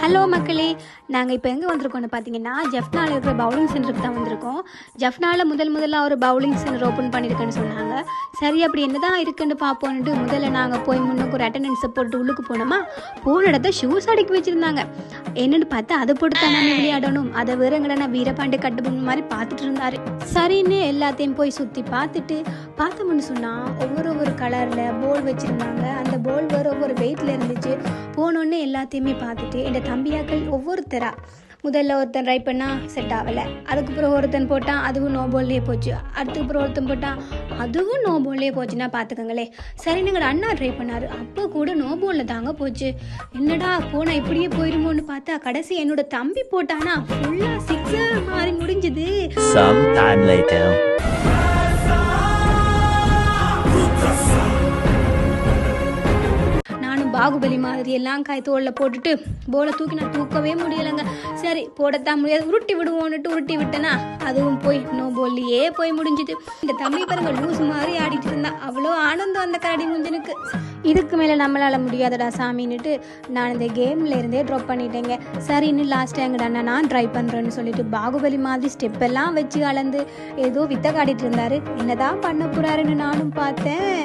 Hello மக்களே, நாங்கள் இப்போ எங்கே வந்திருக்கோம்னு பார்த்தீங்கன்னா ஜெஃப்னாவில் இருக்கிற பவுலிங் சென்டருக்கு தான் வந்திருக்கோம். ஜெஃப்னாவில் முதலாக ஒரு பவுலிங் சென்டர் ஓப்பன் பண்ணியிருக்கேன்னு சொன்னாங்க. சரி, அப்படி என்ன தான் இருக்குன்னு பார்ப்போன்ட்டு முதல்ல நாங்கள் போய் முன்னுக்கு ஒரு அட்டண்டன்ஸை போட்டு உள்ளுக்கு போனோமா. போன இடத்த ஷூஸ் அடிக்கி வச்சுருந்தாங்க. என்னென்னு பார்த்தா அதை போட்டு தான் நம்ம விளையாடணும், அதை வேறங்கடனா வீரபாண்டி கட்டுப்பொண்ணு மாதிரி பார்த்துட்டு இருந்தார். சரின்னு எல்லாத்தையும் போய் சுற்றி பார்த்தோம்னு சொன்னால் ஒவ்வொரு கலரில் போல் வச்சுருந்தாங்க. அந்த போல் ஒவ்வொரு வெயிட்டில் இருந்துச்சு. போனோன்னே எல்லாத்தையுமே பார்த்துட்டு என் தம்பியாக்கள் ஒவ்வொருத்தரா முதல்ல ஒருத்தன் ட்ரை பண்ணால் செட் ஆகலை. அதுக்கப்புறம் ஒருத்தன் போட்டான், அதுவும் நோ பால்லே போச்சு. அதுக்கப்புறம் ஒருத்தன் போட்டான், அதுவும் நோ பால்லே போச்சுன்னா பார்த்துக்கங்களே. சரி, எங்களோட அண்ணா ட்ரை பண்ணார், அப்போ கூட நோ பாலில் தாங்க போச்சு. என்னடா போனால் இப்படியே போயிருமோன்னு பார்த்தா கடைசி என்னோட தம்பி போட்டானா ஃபுல்லாக சிக்ஸர் மாதிரி முடிஞ்சுது. பாகுபலி மாதிரி எல்லாம் தோளில் போட்டுட்டு போலை தூக்கி நான் தூக்கவே முடியலைங்க. சரி, போடத்தான் முடியாது, உருட்டி விடுவோன்னுட்டு உருட்டி விட்டேனா அதுவும் போய் நோ பால்லையே போய் முடிஞ்சுது. இந்த தம்பி பாருங்க லூஸ் மாதிரி ஆடிட்டு இருந்தா. அவ்வளோ ஆனந்தம் அந்த கரடி முஞ்சனுக்கு. இதுக்கு மேலே நம்மளால் முடியாதடா சாமின்னுட்டு நான் இந்த கேமில் இருந்தே ட்ராப் பண்ணிட்டேங்க. சரின்னு லாஸ்ட்டாக எங்கடா நான் ட்ரை பண்ணுறேன்னு சொல்லிட்டு பாகுபலி மாதிரி ஸ்டெப் எல்லாம் வச்சு அளந்து ஏதோ வித்த காட்டிட்டு இருந்தாரு. என்னதான் பண்ண போறாருன்னு நானும் பார்த்தேன்.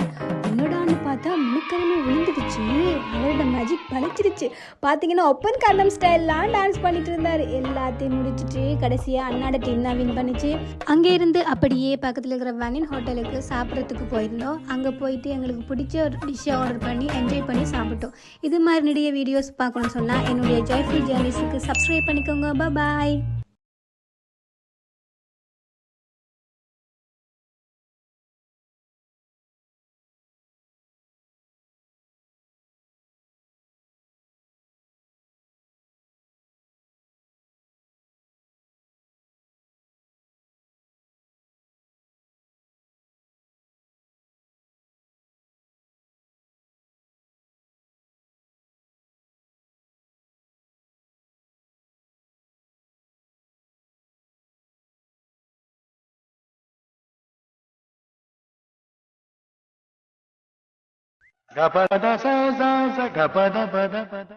என்னடான்னு பார்த்தா முழுக்கரமே விழுந்துடுச்சு. அவரோட மேஜிக் பழிச்சிருச்சு. பார்த்தீங்கன்னா ஓப்பன் கார்னம் ஸ்டைல்லாம் டான்ஸ் பண்ணிட்டு இருந்தாரு. எல்லாத்தையும் முடிச்சுட்டு கடைசியாக அண்ணாட டீம் தான் வின் பண்ணிச்சு. அங்கே இருந்து அப்படியே பக்கத்தில் இருக்கிற வனின் ஹோட்டலுக்கு சாப்பிட்றதுக்கு போயிருந்தோம். அங்கே போயிட்டு எங்களுக்கு பிடிச்ச ஒரு டிஷ்ஷை ஆர்டர் பண்ணி என்ஜாய் பண்ணி சாப்பிட்டோம். இது மாதிரி நிறைய வீடியோஸ் பார்க்கணும்னு சொன்னால் என்னுடைய ஜாய்ஃபுல் ஜேர்னிஸுக்கு சப்ஸ்கிரைப் பண்ணிக்கோங்க. பாய். Gapada sa za za gapada pada pada